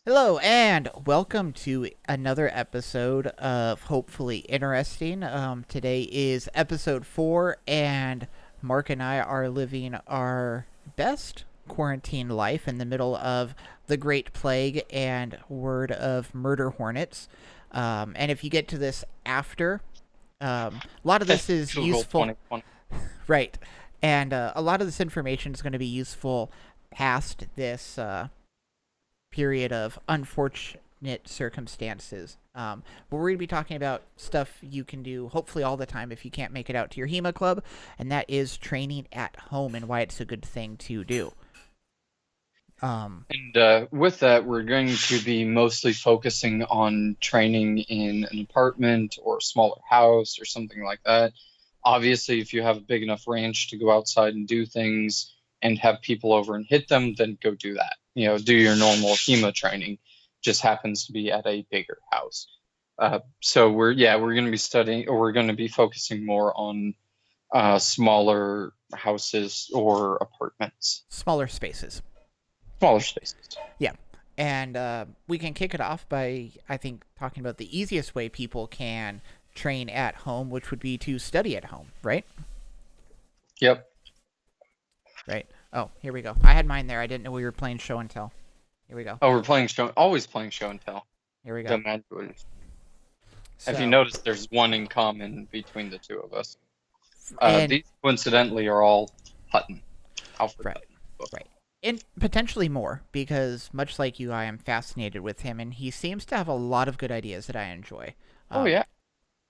Hello, and welcome to another episode of Hopefully Interesting. Today is episode 4, and Mark and I are living our best quarantine life in the middle of the Great Plague and word of murder hornets. And if you get to this after, a lot of this is Google useful, 2020. right? And a lot of this information is going to be useful past this period of unfortunate circumstances. But we're going to be talking about stuff you can do hopefully all the time if you can't make it out to your HEMA club, and that is training at home and why it's a good thing to do. Um, And with that, we're going to be mostly focusing on training in an apartment or a smaller house or something like that. Obviously, if you have a big enough range to go outside and do things and have people over and hit them, then go do that. Do your normal HEMA training. Just happens to be at a bigger house. So we're going to be studying, or we're going to be focusing more on smaller houses or apartments, Smaller spaces. smaller spaces. Yeah. And we can kick it off by, I think, talking about the easiest way people can train at home, which would be to study at home, right? Yep. Right. Oh, here we go. I had mine there. I didn't know we were playing show and tell. Here we go. Oh, we're playing show, always playing show and tell. Here we The go. Manduins. If you So, notice, there's one in common between the two of us. and These coincidentally are all Hutton, Alfred right. Hutton books. Right. And potentially more, because much like you, I am fascinated with him, and he seems to have a lot of good ideas that I enjoy. Oh Um, yeah.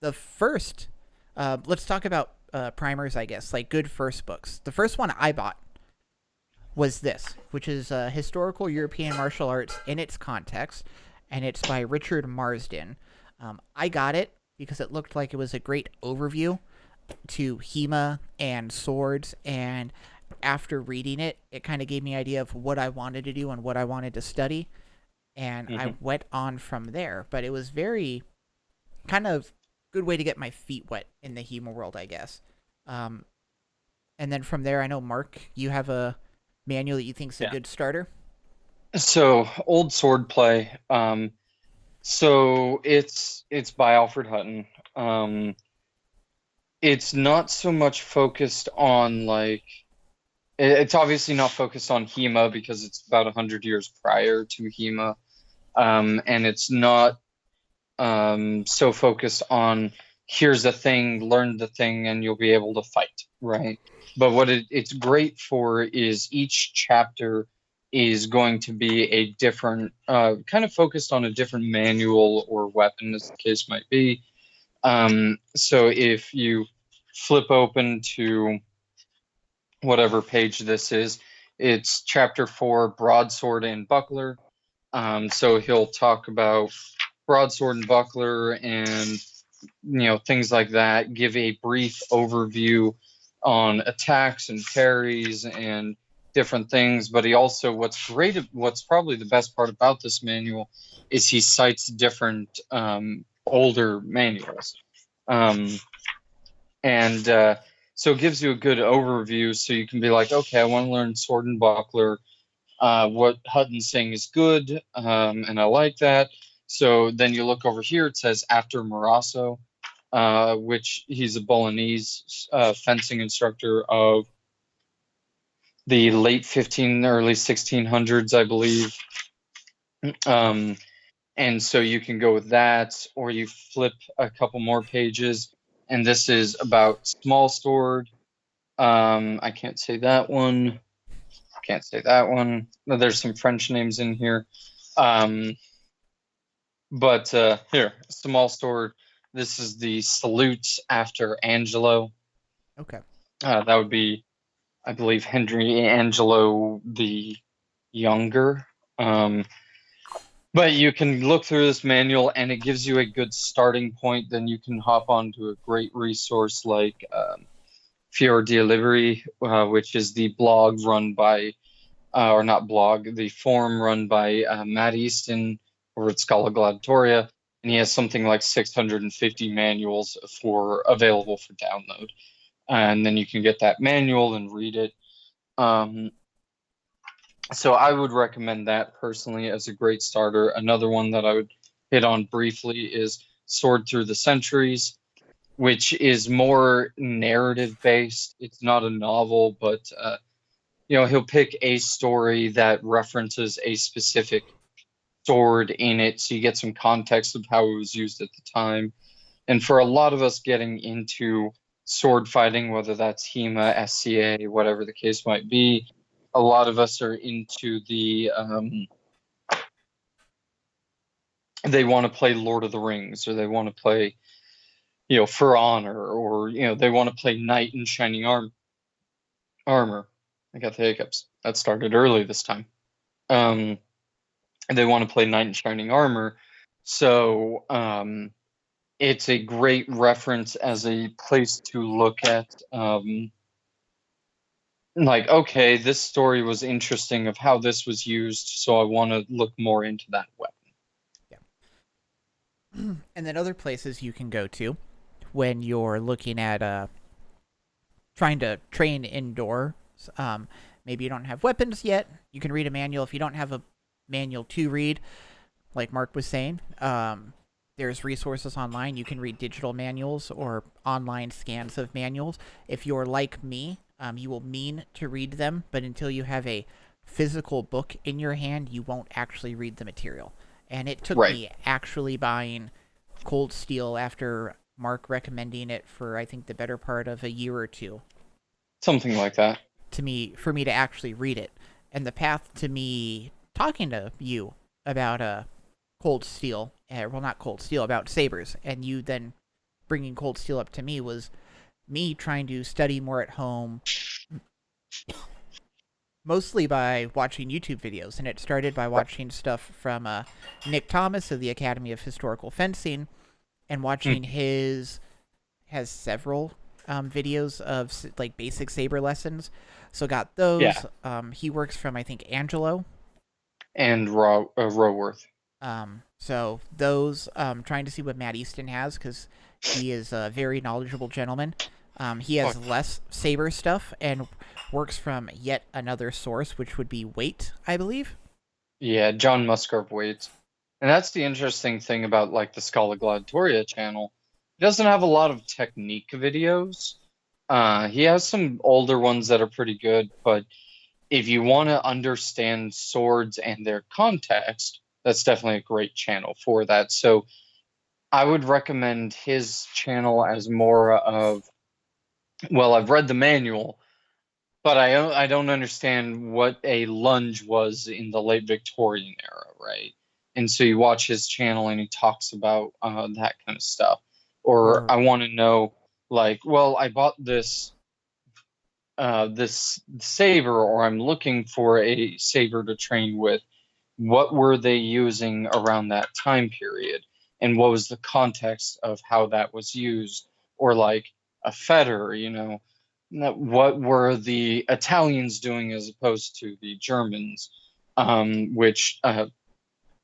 the first, let's talk about primers, I guess, like good first books. The first one I bought was this, which is Historical European Martial Arts in its Context, and it's by Richard Marsden. I got it because it looked like it was a great overview to HEMA and swords, and after reading it, it kind of gave me an idea of what I wanted to do and what I wanted to study, and I Hmm. went on from there. But it was very kind of good way to get my feet wet in the HEMA world, I guess. Um, and then from there, I know Mark, you have a manual that you think is a Yeah. good starter. So old sword play. So it's by Alfred Hutton. Um, it's not so much focused on like it's obviously not focused on HEMA because it's about 100 years prior to HEMA. And it's not so focused on here's the thing, learn the thing, and you'll be able to fight, right? But what it's great for is each chapter is going to be a different, kind of focused on a different manual or weapon, as the case might be. So if you flip open to whatever page this is, it's chapter 4, broadsword and buckler. So he'll talk about broadsword and buckler and things like that, give a brief overview on attacks and parries and different things. But he also, what's probably the best part about this manual is he cites different older manuals. Um, and so it gives you a good overview, so you can be like, okay, I want to learn sword and buckler. What Hutton's saying is good, and I like that. So then you look over here, it says after Morasso, which he's a Bolognese fencing instructor of the late 15, early 1600s, I believe. Um, and so you can go with that, or you flip a couple more pages, and this is about small sword. I can't say that one. Can't say that one. There's some French names in here. Um, but here, small sword. This is the salute after Angelo. Okay. That would be, I believe, Henry Angelo the Younger. Um, but you can look through this manual and it gives you a good starting point. Then you can hop onto a great resource like Fior di Liberi, which is the blog run by, or not blog, the forum run by Matt Easton over at Scala Gladiatoria. And he has something like 650 manuals for available for download. And then you can get that manual and read it. Um, So I would recommend that personally as a great starter. Another one that I would hit on briefly is Sword Through the Centuries, which is more narrative based. It's not a novel, but he'll pick a story that references a specific sword in it, so you get some context of how it was used at the time. And for a lot of us getting into sword fighting, whether that's HEMA, SCA, whatever the case might be, a lot of us are into they want to play Lord of the Rings, or they want to play, For Honor, or, they want to play Knight in Shining Armor. I got the hiccups. That started early this time. They want to play Knight in Shining Armor. So, it's a great reference as a place to look at, okay, this story was interesting of how this was used, so I want to look more into that weapon. Yeah. And then other places you can go to when you're looking at trying to train indoor. Maybe you don't have weapons yet. You can read a manual. If you don't have a manual to read, like Mark was saying, there's resources online. You can read digital manuals or online scans of manuals. If you're like me, you will mean to read them, but until you have a physical book in your hand, you won't actually read the material. And it took Right. me actually buying Cold Steel after Mark recommending it for, I think, the better part of a year or two Something like that. for me to actually read it. And the path to me talking to you about Cold Steel, well, not Cold Steel, about sabers, and you then bringing Cold Steel up to me was me trying to study more at home, mostly by watching YouTube videos. And it started by Right. watching stuff from Nick Thomas of the Academy of Historical Fencing, and watching his has several videos of like basic saber lessons. So got Yeah. those. He works from, I think, Angelo. And Roworth. So those, trying to see what Matt Easton has, because he is a very knowledgeable gentleman. He Oh, has less saber stuff and works from yet another source, which would be Weight, I believe. yeah, John Musgrove Waits. And that's the interesting thing about like the Scala Gladiatoria channel. He doesn't have a lot of technique videos. He has some older ones that are pretty good, but if you want to understand swords and their context, that's definitely a great channel for that. So I would recommend his channel as more of, well, I've read the manual, but I don't understand what a lunge was in the late Victorian era, right? And so you watch his channel and he talks about that kind of stuff. Or Or I want to know, like, well, I bought this saber, or I'm looking for a saber to train with. What were they using around that time period? And what was the context of how that was used? Or like a fetter, what were the Italians doing as opposed to the Germans? Which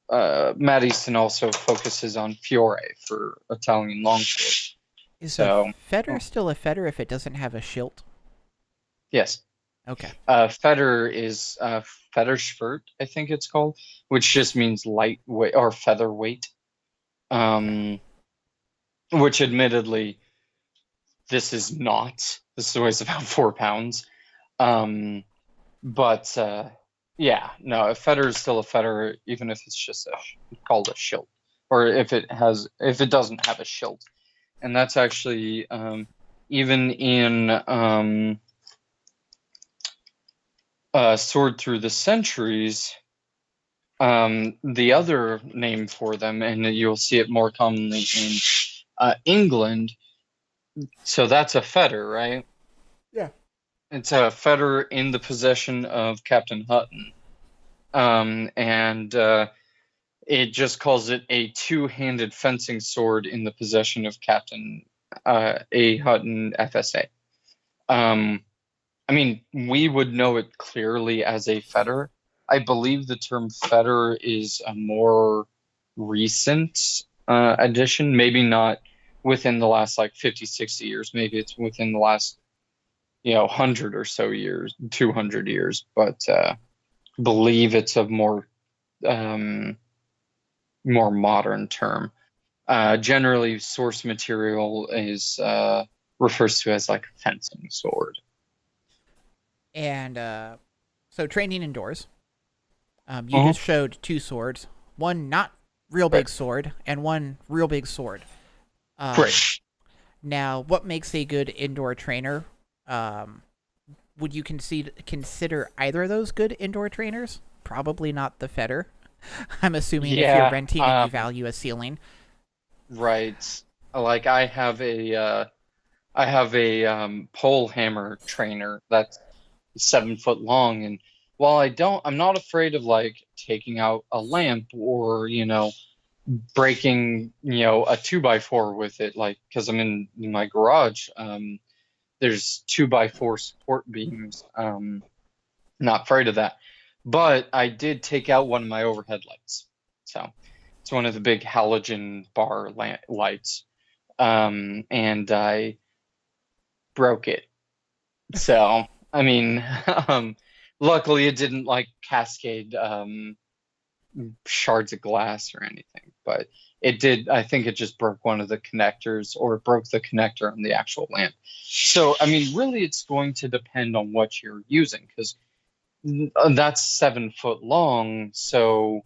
Matt Easton also focuses on Fiore for Italian longsword. is a So, fetter oh, still a fetter if it doesn't have a shield? yes. Okay. Fetter is Fetterschwert, I think it's called, which just means lightweight or featherweight. Okay. Which admittedly, this is not. This weighs about 4 pounds. Um, but yeah, no, a fetter is still a fetter, even if it's just called a shield, or if it doesn't have a shield, and that's actually even in Sword Through the Centuries. The other name for them, and you'll see it more commonly in England. So that's a fetter, right? Yeah. It's a fetter in the possession of Captain Hutton. And it just calls it a two-handed fencing sword in the possession of Captain A. Hutton, FSA. I mean, we would know it clearly as a fetter. I believe the term fetter is a more recent addition, maybe not within the last like 50, 60 years. Maybe it's within the last 100 or so years, 200 years. But believe it's a um, more modern term. Generally, source material is refers to as like a fencing sword. And so training indoors, you Uh-huh. just showed two swords, one not real Right. big sword and one real big sword. Um, Right. Now, what makes a good indoor trainer? Um, would you consider either of those good indoor trainers? Probably not the Feder. I'm assuming if you're Yeah. renting and you value a ceiling. Right. Like I have a pole hammer trainer that's 7 foot long, and while I'm not afraid of like taking out a lamp or breaking a 2x4 with it, like because I'm in my garage. There's 2x4 support beams. Not afraid of that, but I did take out one of my overhead lights. So it's one of the big halogen bar lights, and I broke it. So, I mean, um, luckily it didn't like cascade shards of glass or anything, but it did. I think it just broke one of the connectors or it broke the connector on the actual lamp. So, I mean, really, it's going to depend on what you're using because that's 7 foot long. So,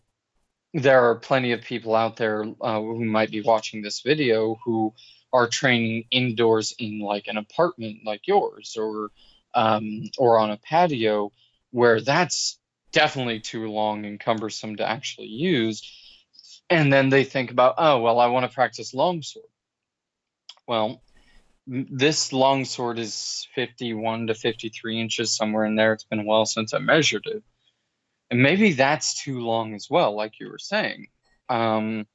there are plenty of people out there who might be watching this video who are training indoors in like an apartment like yours or on a patio where that's definitely too long and cumbersome to actually use. And then they think about, oh, well, I want to practice longsword. Well, this longsword is 51 to 53 inches, somewhere in there. It's been a while since I measured it. And maybe that's too long as well, like you were saying. Um,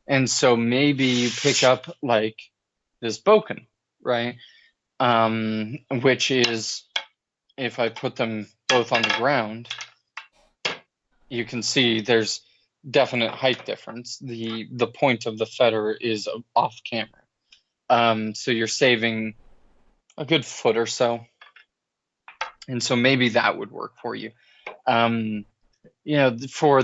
And so maybe you pick up like this Boken, right? Which is, if I put them both on the ground, you can see there's definite height difference. The point of the Feder is off camera. So you're saving a good foot or so. And so maybe that would work for you. Um, for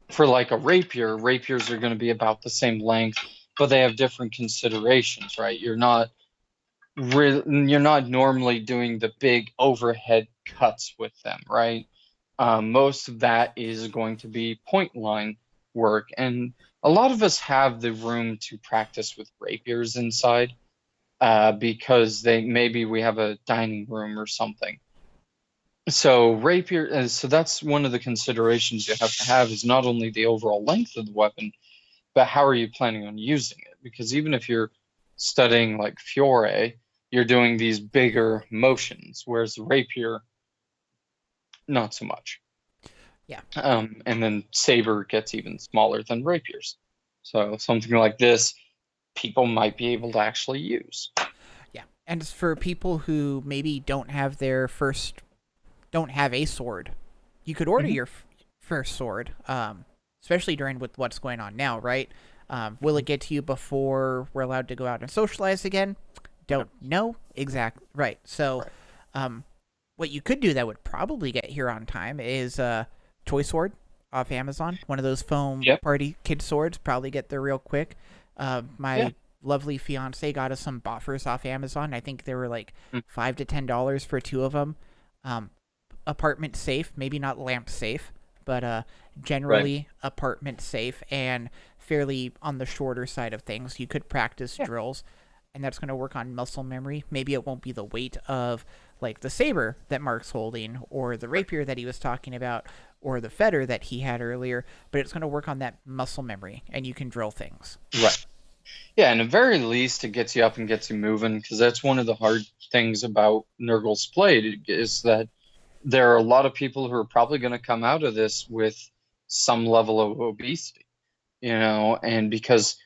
for like a rapier, rapiers are going to be about the same length, but they have different considerations, right? You're not normally doing the big overhead cuts with them, right? Most of that is going to be point line work, and a lot of us have the room to practice with rapiers inside because they maybe we have a dining room or something. So rapier, so that's one of the considerations you have to have is not only the overall length of the weapon, but how are you planning on using it? Because even if you're studying like Fiore, you're doing these bigger motions, whereas the rapier, not so much. Yeah, And then saber gets even smaller than rapiers. So something like this, people might be able to actually use. yeah. And for people who maybe don't have a sword, you could order Hmm. your first sword, especially during with what's going on now, right? Will it get to you before we're allowed to go out and socialize again? Don't know. Exact right. So, Right. um, what you could do that would probably get here on time is Toy Sword off Amazon. One of those foam Yep. party kid swords. Probably get there real quick. Yeah. My lovely fiance got us some Boffers off Amazon. I think they were like Mm. $5 to $10 for two of them. Um, Apartment safe, maybe not lamp safe, but Right. generally apartment safe and fairly on the shorter side of things. You could practice Yeah. drills, and that's going to work on muscle memory. Maybe it won't be the weight of like the saber that Mark's holding, or the Right. rapier that he was talking about, or the Feder that he had earlier, but it's going to work on that muscle memory, and you can drill things. Right. Yeah, and at very least, it gets you up and gets you moving because that's one of the hard things about Nurgle's Blade is that there are a lot of people who are probably going to come out of this with some level of obesity, and because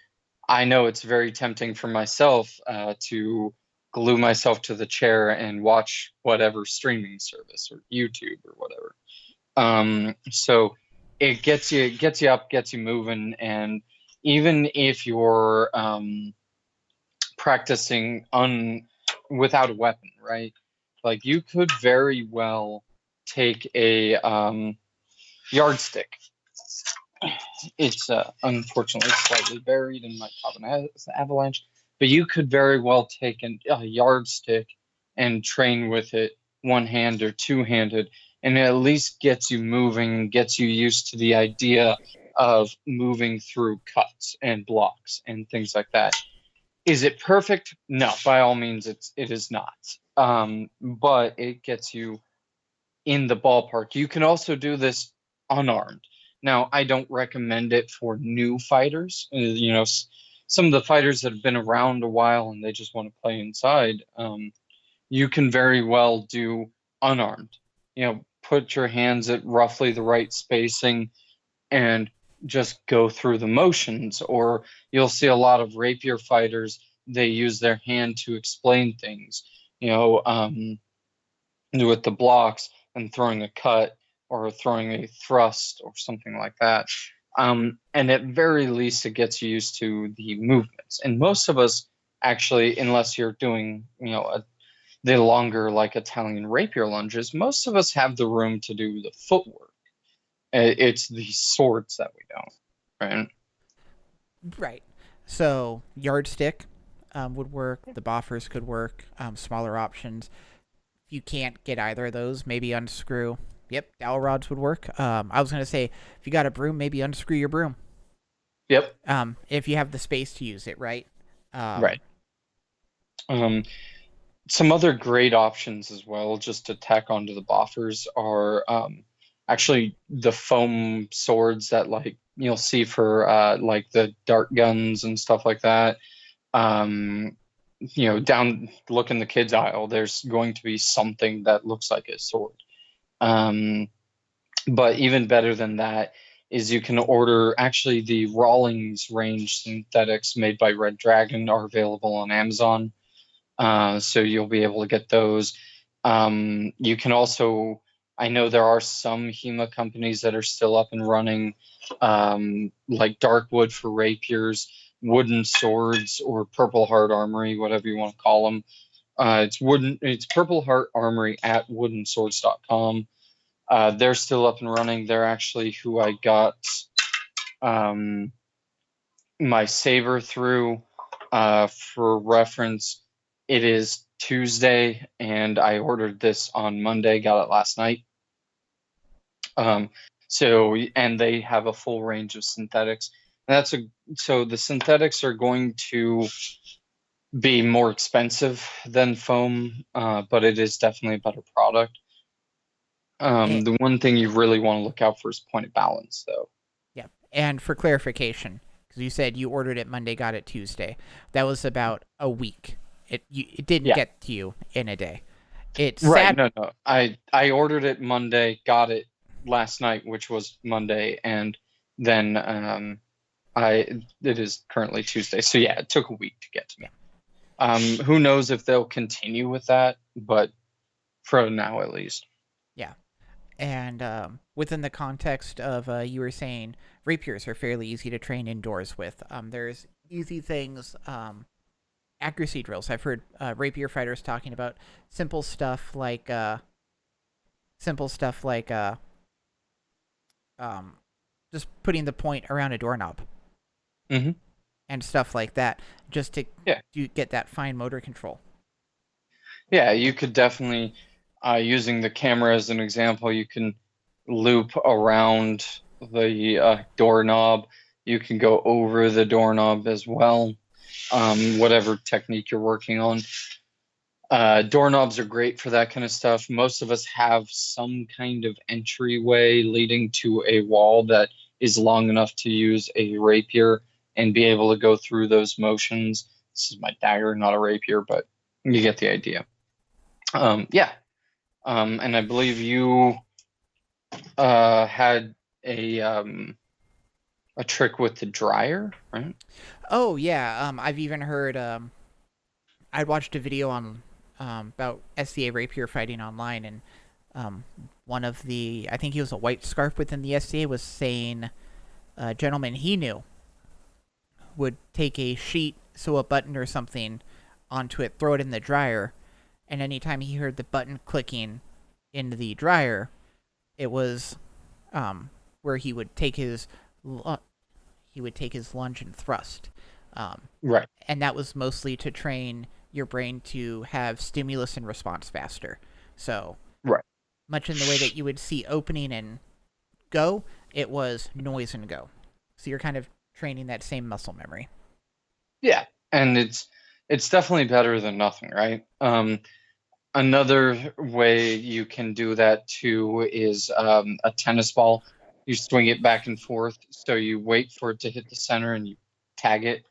I know it's very tempting for myself to glue myself to the chair and watch whatever streaming service or YouTube or whatever. So it gets you up, gets you moving, and even if you're practicing without a weapon, right? Like you could very well take a yardstick. It's unfortunately slightly buried and might cause an avalanche, but you could very well take a yardstick and train with it one hand or two handed, and it at least gets you moving, gets you used to the idea of moving through cuts and blocks and things like that. Is it perfect? No, by all means, it is not. But it gets you in the ballpark. You can also do this unarmed. Now, I don't recommend it for new fighters. Some of the fighters that have been around a while and they just want to play inside, you can very well do unarmed. Put your hands at roughly the right spacing and just go through the motions. Or you'll see a lot of rapier fighters, they use their hand to explain things, with the blocks and throwing a cut or throwing a thrust or something like that. And at very least, it gets you used to the movements. And most of us actually, unless you're doing, the longer like Italian rapier lunges, most of us have the room to do the footwork. It's the swords that we don't, right? Right. So yardstick would work. The boffers could work. Smaller options. If you can't get either of those, maybe unscrew. Yep, dowel rods would work. I was gonna say, if you got a broom, maybe unscrew your broom. Yep. If you have the space to use it, right? Right. Some other great options as well, just to tack onto the boffers, are actually the foam swords that like you'll see for like the dart guns and stuff like that. Down look in the kids aisle, there's going to be something that looks like a sword. But even better than that is you can order, actually the Rawlings range synthetics made by Red Dragon are available on Amazon. So you'll be able to get those. You can also, I know there are some HEMA companies that are still up and running, like Darkwood for rapiers, wooden swords, or Purple Heart Armory, whatever you want to call them. It's Purple Heart Armory at woodenswords.com. They're still up and running. They're actually who I got my saber through. For reference, it is Tuesday, and I ordered this on Monday, got it last night. And they have a full range of synthetics. And so the synthetics are going to be more expensive than foam, but it is definitely a better product. The one thing you really want to look out for is point of balance, though. Yeah, and for clarification, because you said you ordered it Monday, got it Tuesday, that was about a week. It didn't get to you in a day. It's right. No. I ordered it Monday, got it last night, which was Monday, and then it is currently Tuesday. So yeah, it took a week to get to me. Who knows if they'll continue with that, but for now at least. Yeah. And within the context of you were saying rapiers are fairly easy to train indoors with. There's easy things, accuracy drills. I've heard rapier fighters talking about simple stuff like just putting the point around a doorknob. Mm-hmm. And stuff like that, just to get that fine motor control. Yeah, you could definitely, using the camera as an example, you can loop around the doorknob. You can go over the doorknob as well, whatever technique you're working on. Doorknobs are great for that kind of stuff. Most of us have some kind of entryway leading to a wall that is long enough to use a rapier and be able to go through those motions. This is my dagger, not a rapier, but you get the idea. And I believe you had a trick with the dryer, right? Oh yeah, I've even heard. I watched a video on about SCA rapier fighting online, and one of the, I think he was a white scarf within the SCA, was saying a gentleman he knew would take a sheet, sew a button or something onto it, throw it in the dryer, and anytime he heard the button clicking in the dryer, It was where he would take his lunge and thrust, um, Right. and that was mostly to train your brain to have stimulus and response faster. So Right. much in the way that you would see opening and go, it was noise and go. So you're kind of training that same muscle memory. Yeah. And it's definitely better than nothing, right? Another way you can do that too is a tennis ball. You swing it back and forth, so you wait for it to hit the center and you tag it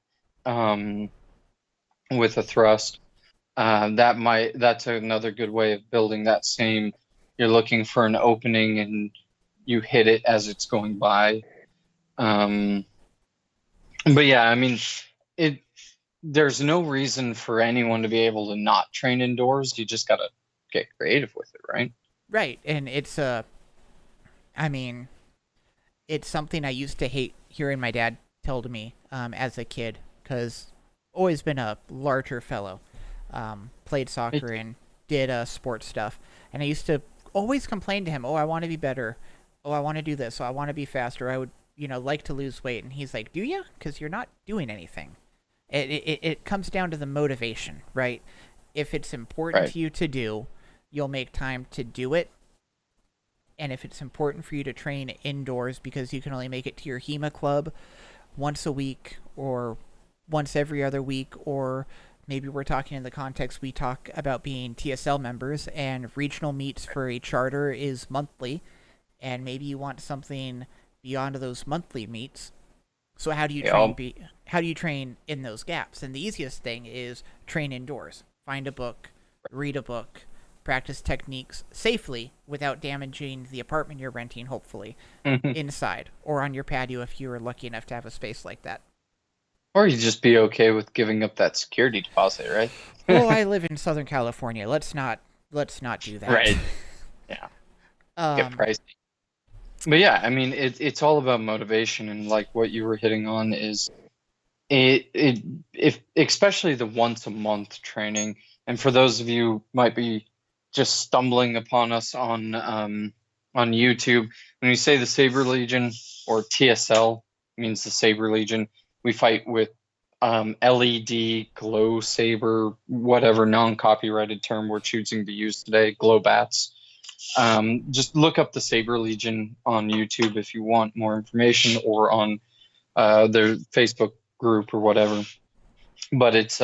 um, with a thrust. That's another good way of building that same. You're looking for an opening and you hit it as it's going by. Um, but yeah, I mean, it. There's no reason for anyone to be able to not train indoors. You just gotta get creative with it, right? Right, and I mean, it's something I used to hate hearing my dad tell to me as a kid, because always been a larger fellow, played It, soccer and did sports stuff, and I used to always complain to him, "Oh, I want to be better. Oh, I want to do this. Oh, I want to be faster. I would, like to lose weight." And he's like, "Do you? Because you're not doing anything." It comes down to the motivation, right? If it's important right. to you to do, you'll make time to do it. And if it's important for you to train indoors because you can only make it to your HEMA club once a week or once every other week, or maybe we're talking in the context we talk about being TSL members and regional meets for a charter is monthly, and maybe you want something beyond those monthly meets. So Yeah. how do you train in those gaps? And the easiest thing is train indoors. Find a book, read a book, practice techniques safely without damaging the apartment you're renting, hopefully, inside or on your patio if you are lucky enough to have a space like that. Or you just be okay with giving up that security deposit, Oh, right? I live in Southern California. Let's not do that. Right. Yeah. Get um pricey. But yeah, I mean, it's all about motivation, and like what you were hitting on is it if especially the once a month training. And for those of you who might be just stumbling upon us on YouTube, when you say the Saber Legion or TSL means the Saber Legion, we fight with LED glow saber, whatever non-copyrighted term we're choosing to use today, glow bats. Just look up the Saber Legion on YouTube if you want more information, or on their Facebook group or whatever. But it's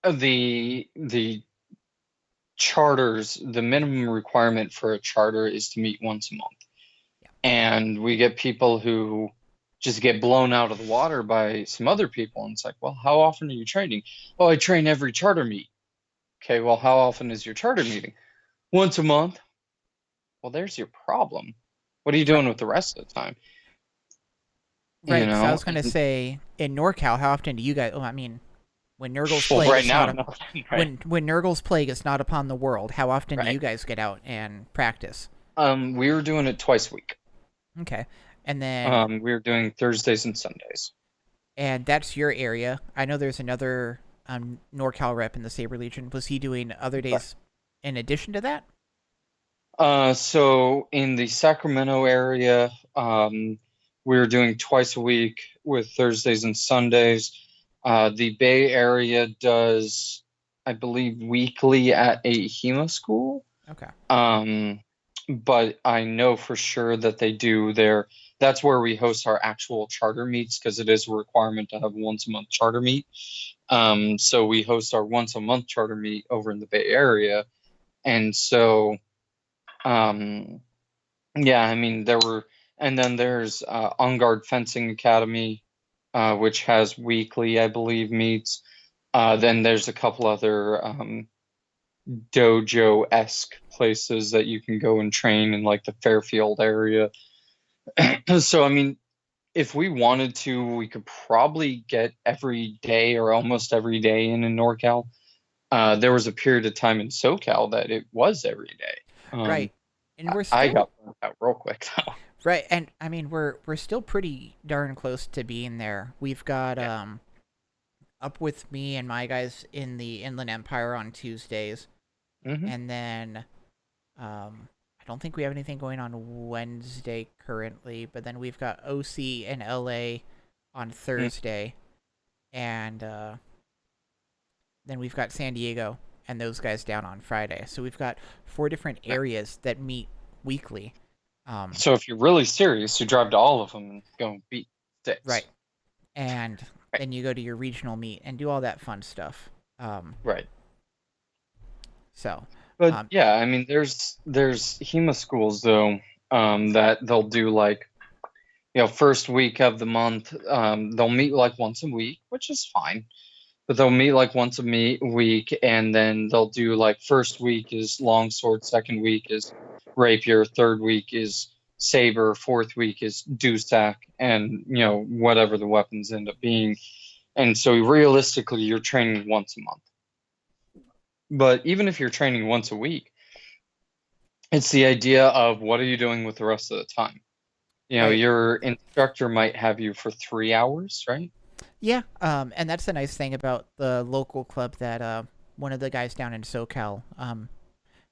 the charters. The minimum requirement for a charter is to meet once a month, yeah. and we get people who just get blown out of the water by some other people, and it's like, well, how often are you training? Oh, I train every charter meet. Okay, well, how often is your charter meeting? Once a month. Well, there's your problem. What are you Right. doing with the rest of the time? You Right, because I know, was going to say, in NorCal, how often do you guys? Oh, I mean, when Nurgle's well, plague right is now, not a, no, right, when Nurgle's plague is not upon the world, how often do right. you guys get out and practice? We were doing it twice a week. Okay, and then We were doing Thursdays and Sundays. and that's your area. I know there's another NorCal rep in the Saber Legion. Was he doing other Right. days in addition to that? So in the Sacramento area, we were doing twice a week with Thursdays and Sundays. The Bay Area does, I believe, weekly at a HEMA school. Okay. Um, but I know for sure that they do their, that's where we host our actual charter meets, because it is a requirement to have a once a month charter meet. So we host our once a month charter meet over in the Bay Area. And so, um, yeah, I mean, and then there's On Guard Fencing Academy, which has weekly, I believe, meets. Then there's a couple other dojo-esque places that you can go and train in, like the Fairfield area. So, I mean, if we wanted to, we could probably get every day or almost every day in NorCal. There was a period of time in SoCal that it was every day. Right. And we're I still got burnt out real quick though. right, and I mean we're still pretty darn close to being there. We've got Yeah. up with me and my guys in the Inland Empire on Tuesdays, Hmm. and then I don't think we have anything going on Wednesday currently, but then we've got OC and LA on Mm. Thursday, and then we've got San Diego and those guys down on Friday. So we've got 4 different areas that meet weekly. Um, So if you're really serious, you drive to all of them and go and beat right, six. and Right. then you go to your regional meet and do all that fun stuff. Right. So, But um, yeah, I mean, there's HEMA schools though, that they'll do like, first week of the month, they'll meet like once a week, which is fine. But they'll meet like once a week, and then they'll do like first week is longsword, second week is rapier, third week is saber, fourth week is dewstack, and whatever the weapons end up being. And so realistically, you're training once a month. But even if you're training once a week, it's the idea of what are you doing with the rest of the time? right. Your instructor might have you for 3 hours, right? Yeah, and that's the nice thing about the local club that one of the guys down in SoCal,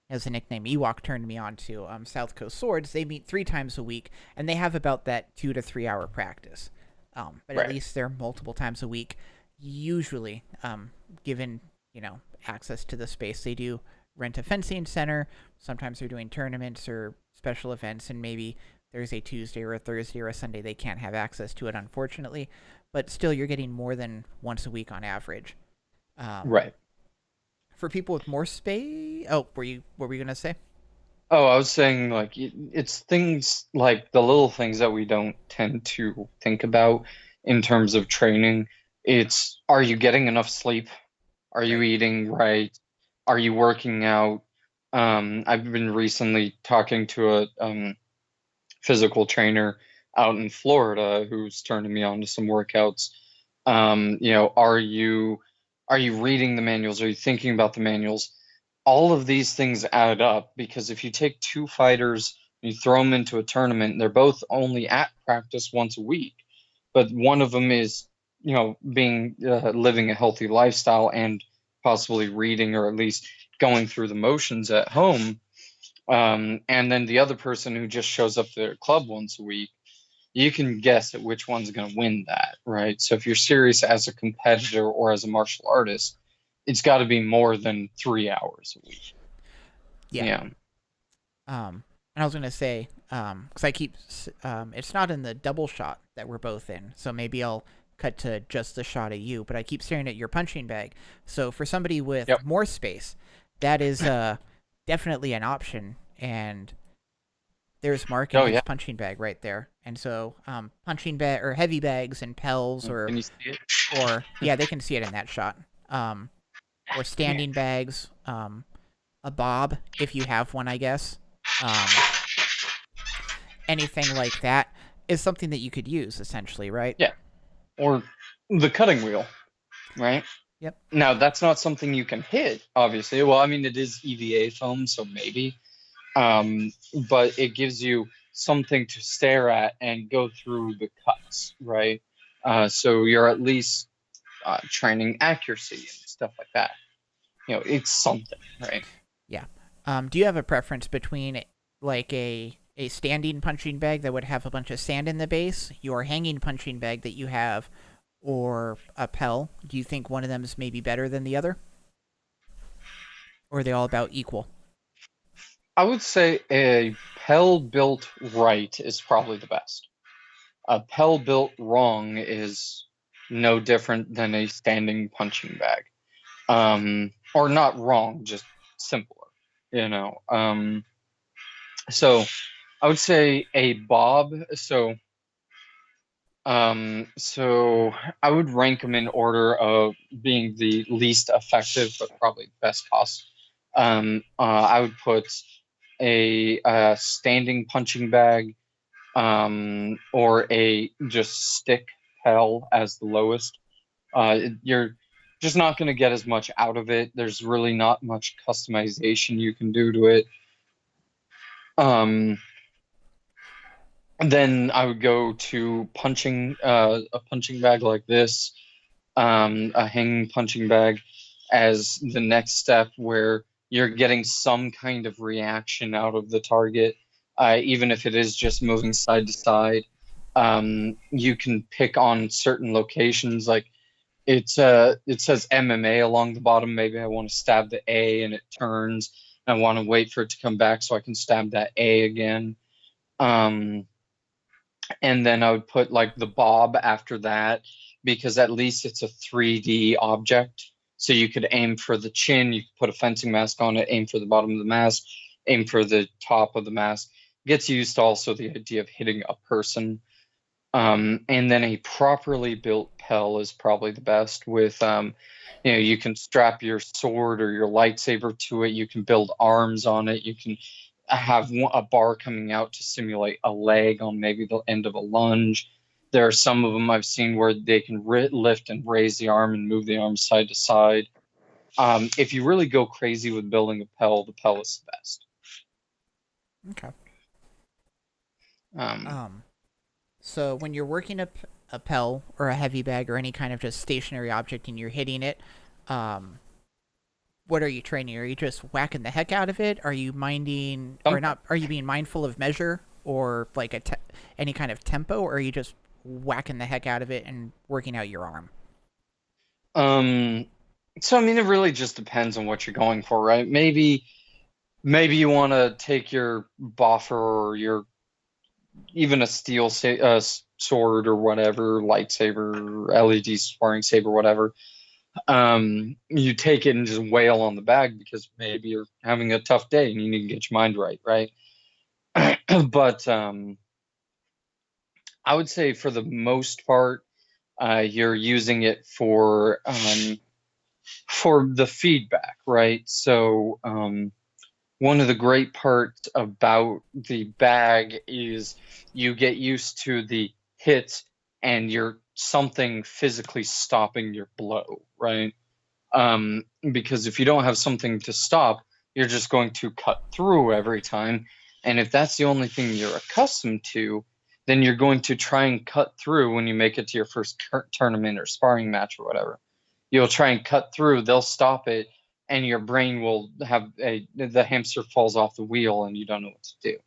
has a nickname Ewok turned me on to. South Coast Swords. They meet 3 times a week, and they have about that 2 to 3 hour practice. But at Right. least they're multiple times a week. Usually, given access to the space, they do rent a fencing center. Sometimes they're doing tournaments or special events, and maybe there's a Tuesday or a Thursday or a Sunday they can't have access to it, unfortunately. But still, you're getting more than once a week on average. Um, Right. for people with more space, oh, were we gonna say? Oh, I was saying like it's things like the little things that we don't tend to think about in terms of training. It's, are you getting enough sleep? Are you Right. eating right? Are you working out? I've been recently talking to a physical trainer out in Florida who's turning me on to some workouts. Are you reading the manuals? Are you thinking about the manuals? All of these things add up because if you take two fighters and you throw them into a tournament, they're both only at practice once a week, but one of them is, being living a healthy lifestyle and possibly reading or at least going through the motions at home. And then the other person who just shows up to their club once a week, you can guess at which one's going to win that, right? So if you're serious as a competitor or as a martial artist, it's got to be more than 3 hours a week. Yeah. Yeah. And I was gonna say, because it's not in the double shot that we're both in, so maybe I'll cut to just the shot of you. But I keep staring at your punching bag. So for somebody with Yep. more space, that is definitely an option. And there's Mark in Oh, his yeah. punching bag right there. And so punching bag or heavy bags and pels Can you see it? or yeah, they can see it in that shot. Or Yeah. standing bags, a bob if you have one, I guess. Um, anything like that is something that you could use essentially, right? Yeah. Or the cutting wheel, right? Yep. Now, that's not something you can hit, obviously. Well, I mean, it is EVA foam, so maybe. Um, but it gives you something to stare at and go through the cuts, right? So you're at least training accuracy and stuff like that. It's something, right? Yeah. Do you have a preference between like a standing punching bag that would have a bunch of sand in the base, your hanging punching bag that you have, or a pel? Do you think one of them is maybe better than the other, or are they all about equal? I would say a Pell built right is probably the best. A Pell built wrong is no different than a standing punching bag. Or not wrong, just simpler, you know. So I would say a Bob. So I would rank them in order of being the least effective, but probably best cost. I would put a standing punching bag, or a just stick Pell as the lowest. You're just not going to get as much out of it. There's really not much customization you can do to it. Um, then I would go to punching, a punching bag like this, a hanging punching bag as the next step, where you're getting some kind of reaction out of the target, even if it is just moving side to side. You can pick on certain locations, like it says MMA along the bottom. Maybe I want to stab the A and it turns. I want to wait for it to come back so I can stab that A again. Um, and then I would put like the bob after that because at least it's a 3D object. So you could aim for the chin, you could put a fencing mask on it, aim for the bottom of the mask, aim for the top of the mask. Gets used to also the idea of hitting a person. And then a properly built Pel is probably the best with, you can strap your sword or your lightsaber to it. You can build arms on it. You can have a bar coming out to simulate a leg on maybe the end of a lunge. There are some of them I've seen where they can lift and raise the arm and move the arm side to side. If you really go crazy with building a Pel, the Pel is the best. Okay. Um, Um, so when you're working a Pel or a heavy bag or any kind of just stationary object and you're hitting it, um, what are you training? Are you just whacking the heck out of it? Are you minding or um, not? Are you being mindful of measure or like any kind of tempo, or are you just whacking the heck out of it and working out your arm? um, so I mean, it really just depends on what you're going for, right? Maybe you want to take your boffer or your even a steel sword or whatever, lightsaber, LED sparring saber, whatever. You take it and just wail on the bag because maybe you're having a tough day and you need to get your mind right, right? But I would say for the most part, you're using it for the feedback, right? So one of the great parts about the bag is you get used to the hits and you're something physically stopping your blow, right? Because if you don't have something to stop, you're just going to cut through every time. And if that's the only thing you're accustomed to, then you're going to try and cut through when you make it to your first tournament or sparring match or whatever. You'll try and cut through, they'll stop it, and your brain will have the hamster falls off the wheel and you don't know what to do.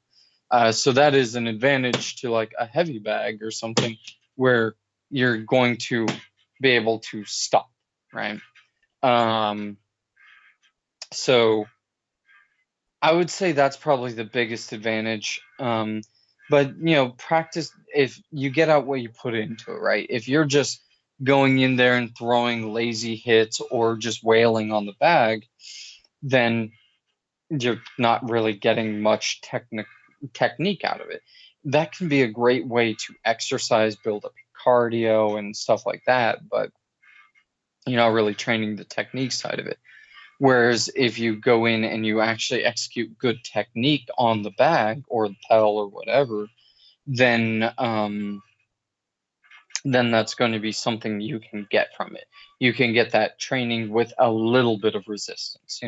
So that is an advantage to like a heavy bag or something where you're going to be able to stop, right? Um, so I would say that's probably the biggest advantage. But practice if you get out what you put into it, right? If you're just going in there and throwing lazy hits or just wailing on the bag, then you're not really getting much technique out of it. That can be a great way to exercise, build up your cardio and stuff like that, but you're not really training the technique side of it. Whereas if you go in and you actually execute good technique on the bag or the Pel or whatever, then then that's going to be something you can get from it. You can get that training with a little bit of resistance.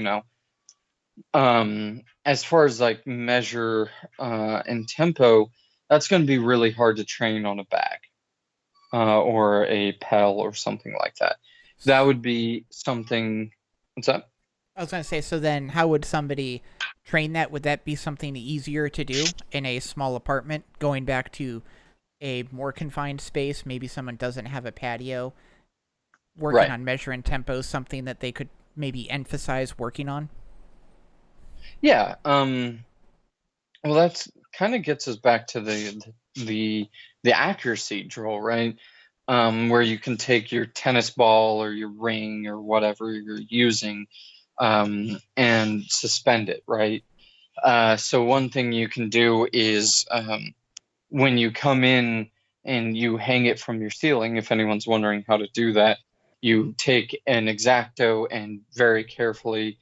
As far as like measure and tempo, that's going to be really hard to train on a bag or a Pel or something like that. That would be something. What's that? I was gonna say, so then how would somebody train that? Would that be something easier to do in a small apartment, going back to a more confined space? Maybe someone doesn't have a patio. Working Right. on measure and tempo, something that they could maybe emphasize working on. Yeah. Well, that's kind of gets us back to the accuracy drill, right? Where you can take your tennis ball or your ring or whatever you're using, and suspend it, right? So one thing you can do is when you come in and you hang it from your ceiling, if anyone's wondering how to do that, you take an X-Acto and very carefully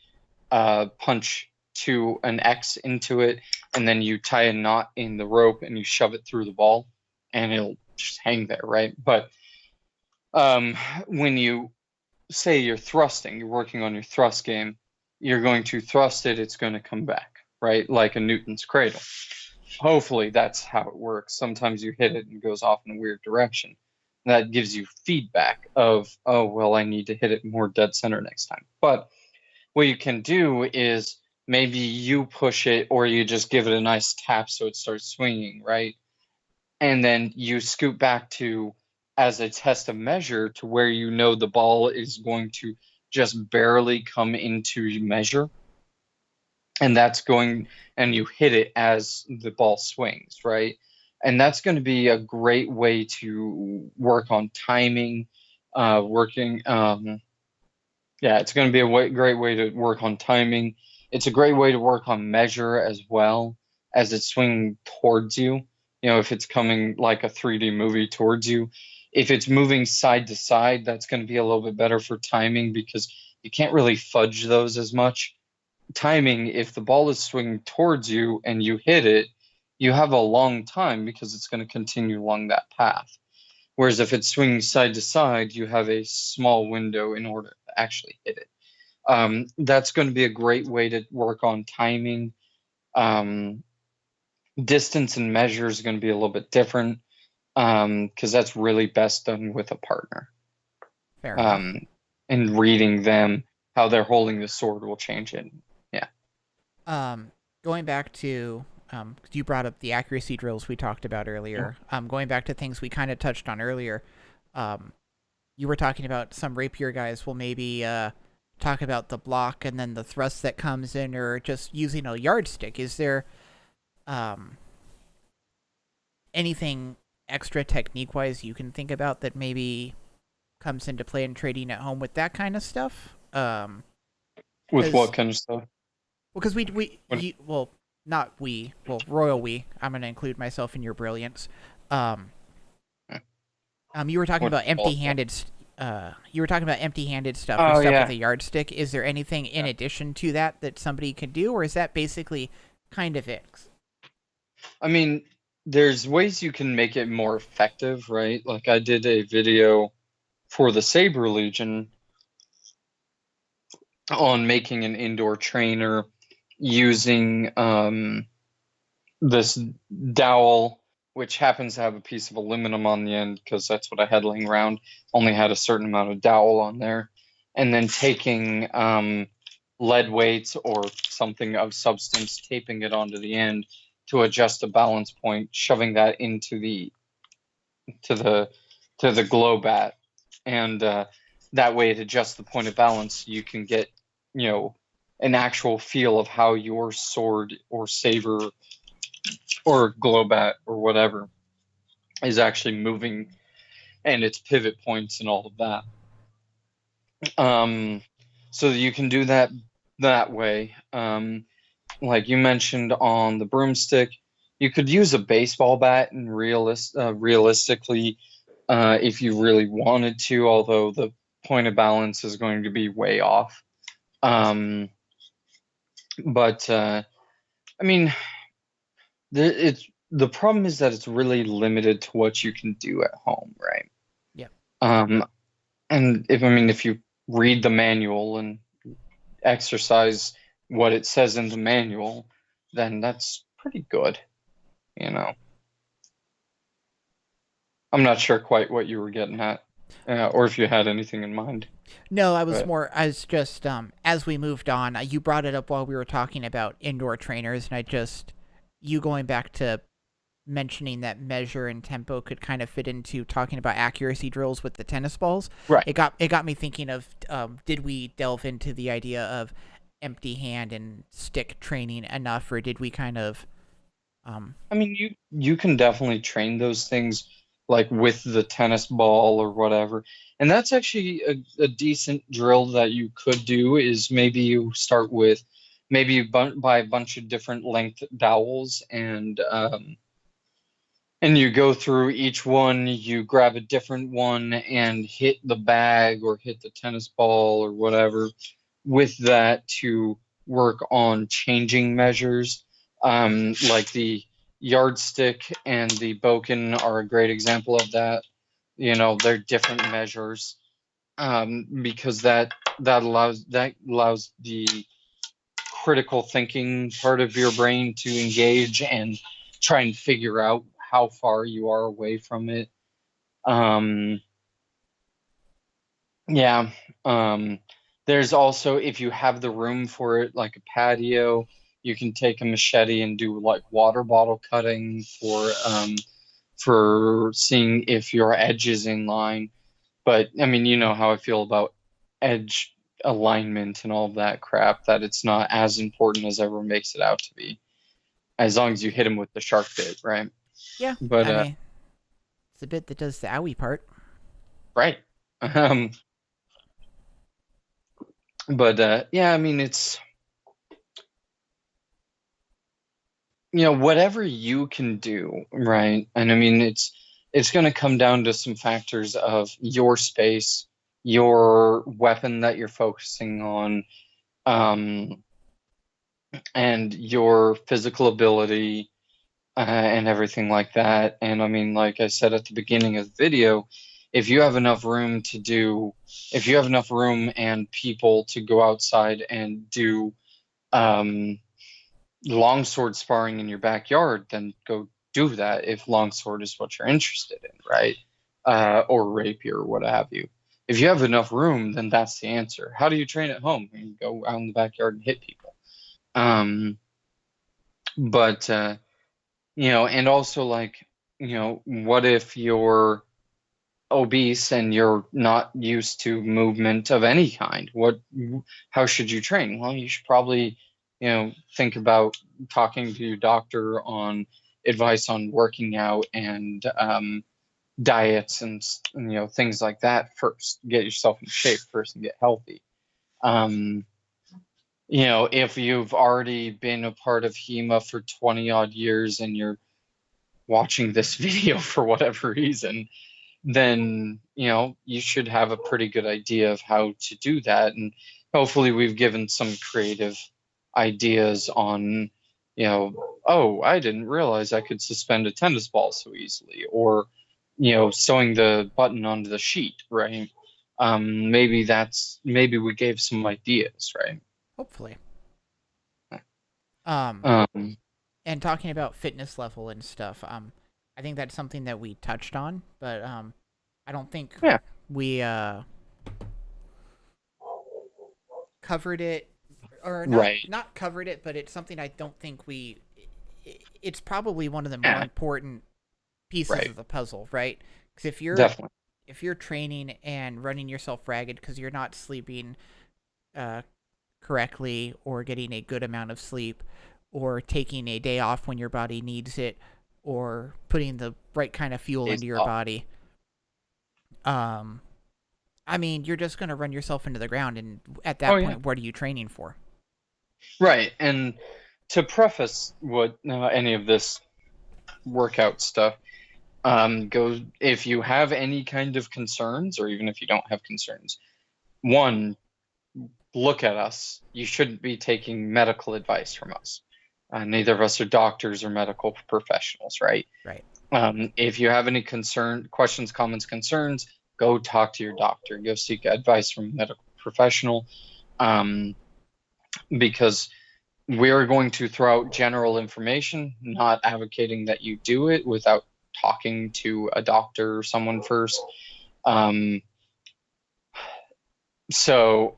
punch to an X into it, and then you tie a knot in the rope and you shove it through the ball, and it'll just hang there, right? But when you say you're thrusting, you're working on your thrust game, you're going to thrust it, it's going to come back, right? Like a Newton's cradle. Hopefully that's how it works. Sometimes you hit it and it goes off in a weird direction. That gives you feedback of, oh, well, I need to hit it more dead center next time. But what you can do is maybe you push it or you just give it a nice tap so it starts swinging, right? And then you scoot back to, as a test of measure, to where you know the ball is going to just barely come into measure, and that's going, and you hit it as the ball swings, right? And that's going to be a great way to work on timing, working yeah, it's going to be a great way to work on timing. It's a great way to work on measure as well as it's swinging towards you. You know, if it's coming like a 3D movie towards you. If it's moving side to side, that's going to be a little bit better for timing because you can't really fudge those as much. Timing, if the ball is swinging towards you and you hit it, you have a long time because it's going to continue along that path. Whereas if it's swinging side to side, you have a small window in order to actually hit it. That's going to be a great way to work on timing. Distance and measure is going to be a little bit different because that's really best done with a partner. Fair enough. And reading them, how they're holding the sword will change it. Yeah. Going back to you brought up the accuracy drills we talked about earlier. Going back to things we kind of touched on earlier. You were talking about some rapier guys will maybe talk about the block and then the thrust that comes in, or just using a yardstick. Is there anything extra technique wise you can think about that maybe comes into play in trading at home with that kind of stuff? With what kind of stuff? Well, because royal we. I'm going to include myself in your brilliance. You were talking about empty-handed. You were talking about empty-handed stuff or stuff with a yardstick. Is there anything in addition to that somebody could do, or is that basically kind of it? I mean, there's ways you can make it more effective, right? Like I did a video for the Saber Legion on making an indoor trainer using this dowel, which happens to have a piece of aluminum on the end because that's what I had laying around. Only had a certain amount of dowel on there. And then taking lead weights or something of substance, taping it onto the end to adjust the balance point, shoving that into the glow bat, and that way it adjusts the point of balance. You can get, you know, an actual feel of how your sword or saber or glow bat or whatever is actually moving, and its pivot points and all of that. So you can do that way. Like you mentioned on the broomstick, you could use a baseball bat and realistically, if you really wanted to, although the point of balance is going to be way off. But I mean, the problem is that it's really limited to what you can do at home, right? Yeah. And if you read the manual and exercise what it says in the manual, then that's pretty good, you know. I'm not sure quite what you were getting at, or if you had anything in mind. No, I was just as we moved on, you brought it up while we were talking about indoor trainers, and you going back to mentioning that measure and tempo could kind of fit into talking about accuracy drills with the tennis balls. Right. It got me thinking of did we delve into the idea of empty hand and stick training enough, or did we kind of I mean, you can definitely train those things like with the tennis ball or whatever. And that's actually a decent drill that you could do, is maybe you start with, maybe you buy a bunch of different length dowels, and you go through each one, you grab a different one and hit the bag or hit the tennis ball or whatever with that to work on changing measures. Like the yardstick and the bokken are a great example of that. You know, they're different measures, because that allows the critical thinking part of your brain to engage and try and figure out how far you are away from it. Yeah. There's also, if you have the room for it, like a patio, you can take a machete and do like water bottle cutting for seeing if your edge is in line. But I mean, you know how I feel about edge alignment and all of that crap, that it's not as important as everyone makes it out to be, as long as you hit him with the shark bit, right? Yeah, But I mean, it's the bit that does the owie part. right. Um, but yeah, I mean, it's, whatever you can do, right? And I mean, it's going to come down to some factors of your space, your weapon that you're focusing on, um, and your physical ability, and everything like that. And I mean, like I said at the beginning of the video, if you have enough room to do, if you have enough room and people to go outside and do um, longsword sparring in your backyard, then go do that if longsword is what you're interested in, right? Or rapier or what have you. If you have enough room, then that's the answer. How do you train at home? You go out in the backyard and hit people. Um, but and also like, what if you're obese and you're not used to movement of any kind? How should you train? Well, you should probably, think about talking to your doctor on advice on working out and diets and things like that first. Get yourself in shape first and get healthy. Um, if you've already been a part of HEMA for 20 odd years and you're watching this video for whatever reason, then you should have a pretty good idea of how to do that. And hopefully we've given some creative ideas on, oh, I didn't realize I could suspend a tennis ball so easily, or sewing the button onto the sheet, right? Maybe we gave some ideas, right? Hopefully. Um, um and talking about fitness level and stuff, I think that's something that we touched on, but I don't think yeah, we covered it, or right, not covered it, but it's something I don't think we. It's probably one of the more yeah, important pieces right, of the puzzle, right? Because definitely. if you're training and running yourself ragged because you're not sleeping uh, correctly or getting a good amount of sleep or taking a day off when your body needs it or putting the right kind of fuel It's into your tough. body, um I mean, you're just going to run yourself into the ground, and at Oh that yeah, point what are you training for? right. And to preface what any of this workout stuff, go if you have any kind of concerns, or even if you don't have concerns, one, look at us. You shouldn't be taking medical advice from us. Neither of us are doctors or medical professionals, right? Right. If you have any questions, comments, concerns, go talk to your doctor. Go seek advice from a medical professional, um, because we're going to throw out general information, not advocating that you do it without talking to a doctor or someone first. Um, so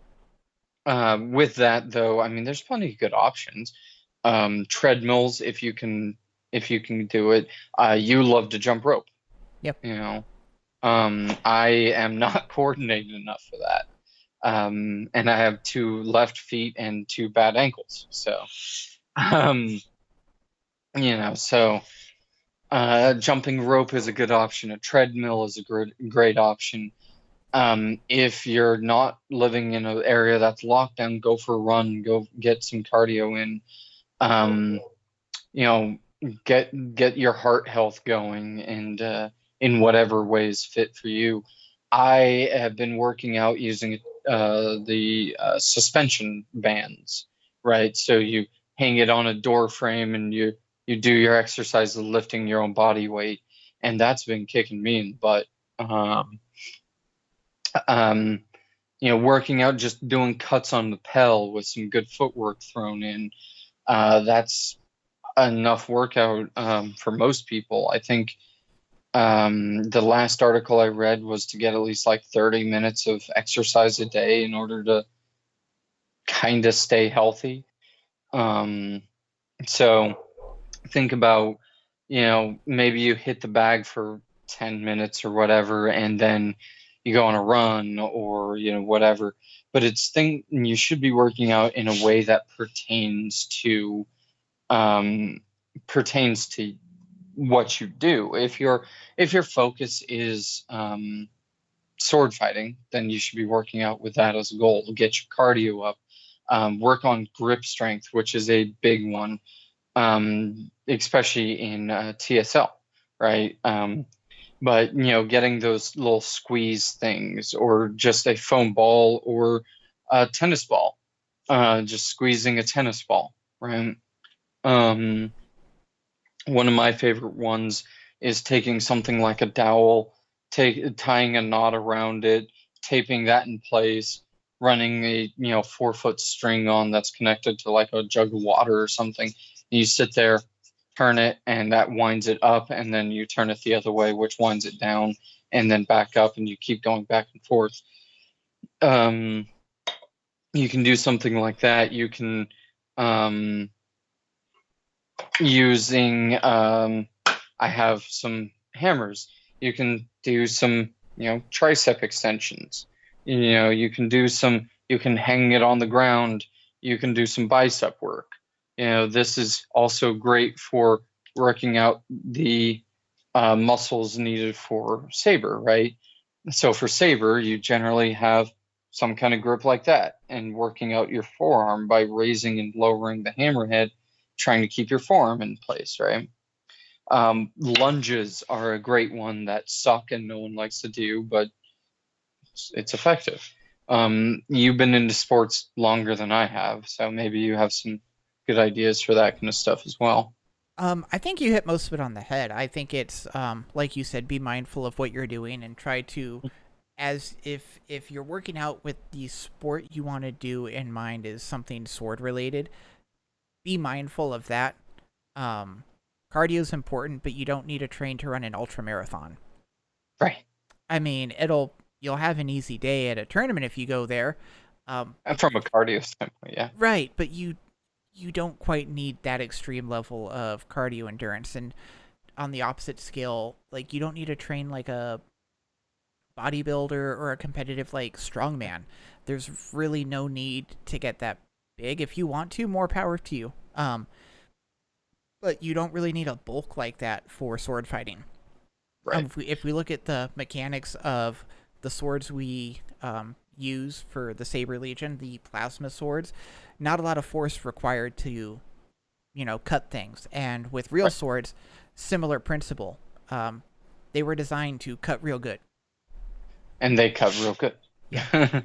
with that though, I mean, there's plenty of good options. Treadmills, if you can do it. You love to jump rope, Yep. you know. I am not coordinated enough for that. And I have two left feet and two bad ankles. So, um, so jumping rope is a good option. A treadmill is a great option. If you're not living in an area that's locked down, go for a run, go get some cardio in. Um, you know, get your heart health going, and in whatever ways fit for you. I have been working out using the suspension bands, right? So you hang it on a door frame and you do your exercises lifting your own body weight, and that's been kicking me in the butt. Um, um, working out, just doing cuts on the pedal with some good footwork thrown in. That's enough workout for most people. I think the last article I read was to get at least like 30 minutes of exercise a day in order to kind of stay healthy. Um, so think about, maybe you hit the bag for 10 minutes or whatever, and then you go on a run or, whatever. But you should be working out in a way that um, pertains to what you do. If your focus is sword fighting, then you should be working out with that as a goal. Get your cardio up, work on grip strength, which is a big one, especially in TSL, right? But getting those little squeeze things, or just a foam ball or a tennis ball, just squeezing a tennis ball, right? Um, One of my favorite ones is taking something like a dowel, tying a knot around it, taping that in place, running a 4-foot string on that's connected to like a jug of water or something. You sit there, turn it, and that winds it up, and then you turn it the other way, which winds it down, and then back up, and you keep going back and forth. You can do something like that. You can using I have some hammers. You can do some tricep extensions. You can hang it on the ground. You can do some bicep work. This is also great for working out the muscles needed for saber, right? So for saber, you generally have some kind of grip like that, and working out your forearm by raising and lowering the hammerhead, trying to keep your forearm in place, right? Lunges are a great one that suck and no one likes to do, but it's effective. You've been into sports longer than I have, so maybe you have some good ideas for that kind of stuff as well. I think you hit most of it on the head. I think it's like you said, be mindful of what you're doing and try to, as if you're working out with the sport you want to do in mind is something sword related, be mindful of that. Cardio is important, but you don't need to train to run an ultra marathon. Right. I mean, you'll have an easy day at a tournament if you go there. And from a cardio standpoint, yeah. Right, but you don't quite need that extreme level of cardio endurance. And on the opposite scale, like you don't need to train like a bodybuilder or a competitive like strongman. There's really no need to get that big. If you want to, more power to you. But you don't really need a bulk like that for sword fighting. Right. If we look at the mechanics of the swords we use for the Saber Legion, the plasma swords, not a lot of force required to, cut things. And with real Right. swords, similar principle. They were designed to cut real good. And they cut real good. Yeah.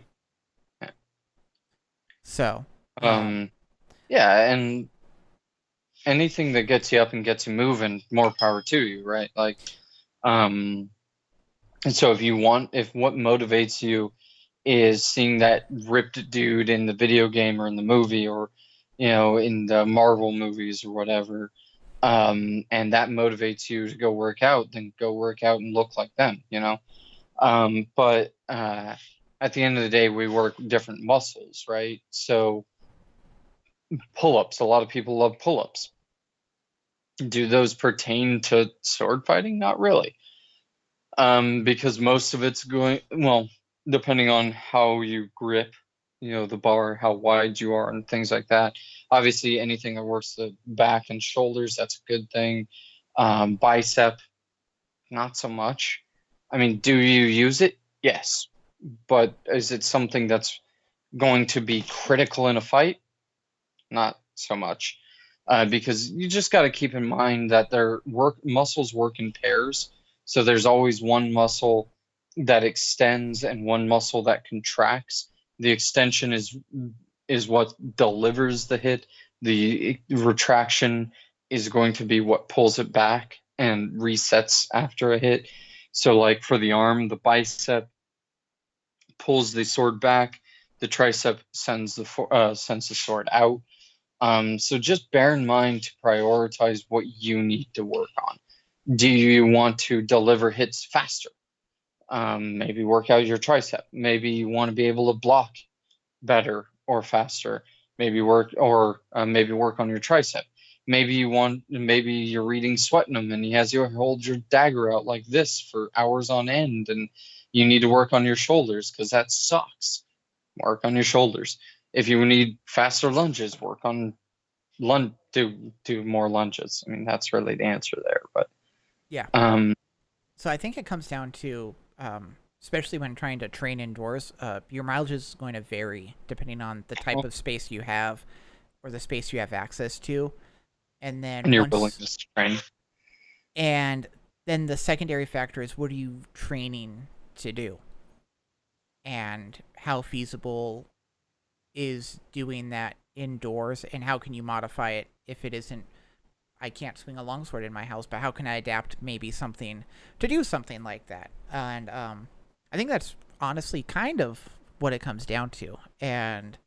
So, Yeah, and anything that gets you up and gets you moving, more power to you, right? Like, and so if what motivates you is seeing that ripped dude in the video game or in the movie, or in the Marvel movies or whatever, and that motivates you to go work out, then go work out and look like them, but at the end of the day, we work different muscles, right? So pull-ups, a lot of people love pull-ups. Do those pertain to sword fighting? Not really. Because most of it's well, depending on how you grip, the bar, how wide you are, and things like that. Obviously, anything that works the back and shoulders, that's a good thing. Bicep, not so much. I mean, do you use it? Yes. But is it something that's going to be critical in a fight? Not so much. Because you just got to keep in mind that muscles work in pairs. So there's always one muscle that extends and one muscle that contracts. The extension is what delivers the hit. The retraction is going to be what pulls it back and resets after a hit. So like for the arm, the bicep pulls the sword back, the tricep sends the sword out. So just bear in mind to prioritize what you need to work on. Do you want to deliver hits faster? Maybe work out your tricep. Maybe you want to be able to block better or faster. Maybe work on your tricep. Maybe you're reading Sweatinum and he has you hold your dagger out like this for hours on end, and you need to work on your shoulders because that sucks. Work on your shoulders. If you need faster lunges, work on do more lunges. I mean, that's really the answer there. But Yeah. um, So I think it comes down to, especially when trying to train indoors, your mileage is going to vary depending on the type of space you have or the space you have access to. And then and your once, willingness to train. and then the secondary factor is what are you training to do? And how feasible is doing that indoors, and how can you modify it if it isn't, I can't swing a longsword in my house, but how can I adapt maybe something to do something like that? And I think that's honestly kind of what it comes down to. And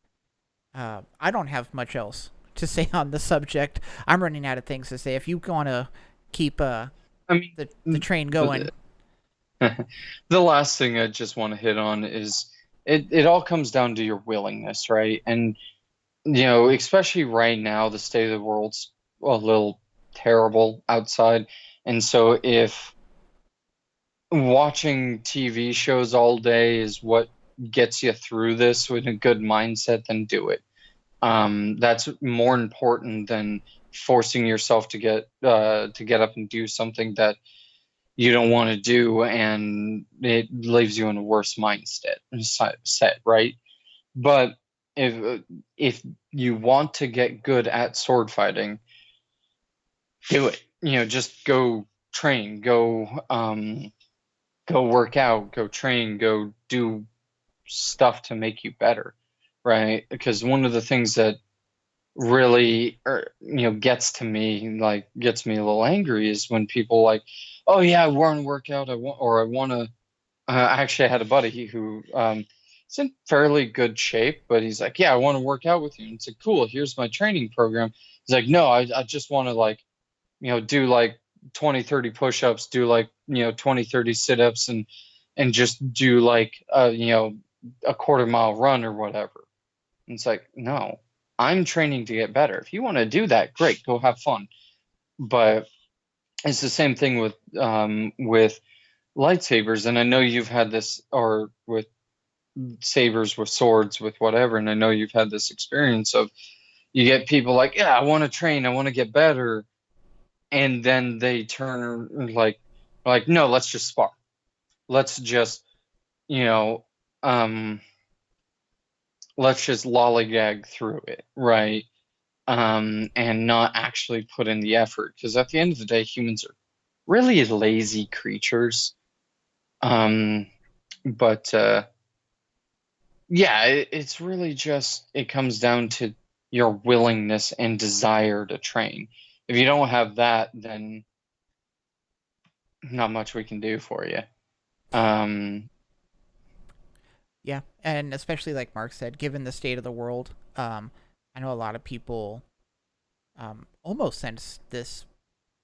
I don't have much else to say on the subject. I'm running out of things to say. If you want to keep I mean, the train going. the last thing I just want to hit on is it all comes down to your willingness, right? And especially right now, the state of the world's a little terrible outside. And so if watching TV shows all day is what gets you through this with a good mindset, then do it. That's more important than forcing yourself to get up and do something that you don't want to do, and it leaves you in a worse mindset set, right? But if you want to get good at sword fighting, do it. Just go train, go work out, go train, go do stuff to make you better, right? Because one of the things that really gets me a little angry is when people like, oh yeah, I want to work out, I want to. I actually had a buddy who is in fairly good shape, but he's like, yeah, I want to work out with you. And it's like, cool, here's my training program. He's like, no, I just want to like, do like 20, 30 push-ups, do like, 20, 30 sit-ups, and just do like, a quarter mile run or whatever. And it's like, no, I'm training to get better. If you want to do that, great, go have fun. But it's the same thing with lightsabers, and I know you've had this, or with sabers, with swords, with whatever, and I know you've had this experience of you get people like, yeah, I want to train, I want to get better, and then they turn like no, let's just spar. Let's just, you know, um, let's just lollygag through it, right? And not actually put in the effort, because at the end of the day, humans are really lazy creatures. Um, but yeah, it's really just, it comes down to your willingness and desire to train. If you don't have that, then not much we can do for you. Um, Yeah, and especially like Mark said, given the state of the world, I know a lot of people, almost since this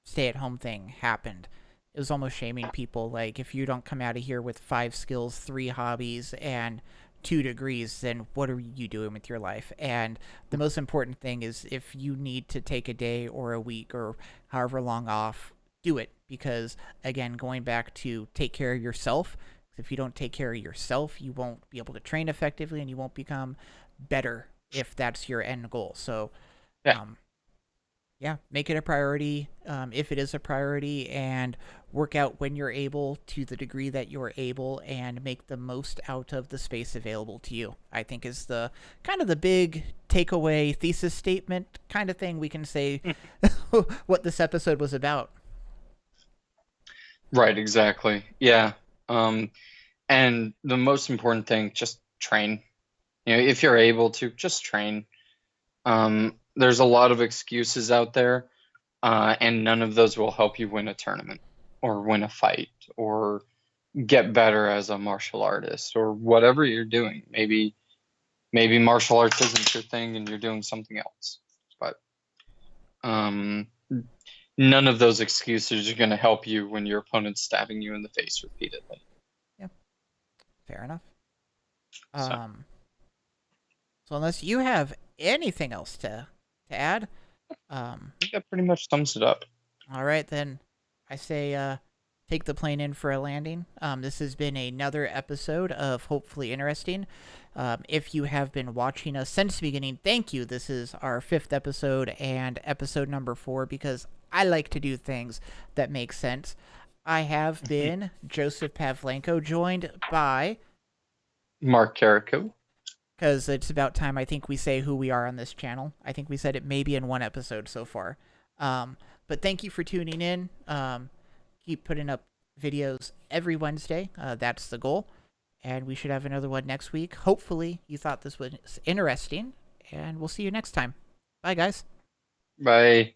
stay-at-home thing happened, it was almost shaming people. Like, if you don't come out of here with 5 skills, 3 hobbies, and 2 degrees, then what are you doing with your life? And the most important thing is, if you need to take a day or a week or however long off, do it. Because again, going back to take care of yourself, if you don't take care of yourself, you won't be able to train effectively and you won't become better if that's your end goal. So, yeah, um, yeah, make it a priority, if it is a priority, and work out when you're able to the degree that you're able, and make the most out of the space available to you. I think is the kind of the big takeaway thesis statement kind of thing we can say what this episode was about. right, exactly. Yeah. Um, and the most important thing, just train. If you're able to, just train. There's a lot of excuses out there, and none of those will help you win a tournament or win a fight or get better as a martial artist or whatever you're doing. Maybe martial arts isn't your thing and you're doing something else. But um, none of those excuses are going to help you when your opponent's stabbing you in the face repeatedly. Yeah, fair enough. So Um, So unless you have anything else to add, I think that pretty much sums it up. all right, then I say take the plane in for a landing. This has been another episode of Hopefully Interesting. If you have been watching us since the beginning, thank you. This is our 5th episode and episode number 4 because I like to do things that make sense. I have been Joseph Pavlenko, joined by, Mark Carrico. because it's about time I think we say who we are on this channel. I think we said it maybe in one episode so far. But thank you for tuning in. Keep putting up videos every Wednesday. That's the goal. And we should have another one next week. Hopefully you thought this was interesting. And we'll see you next time. Bye, guys. Bye.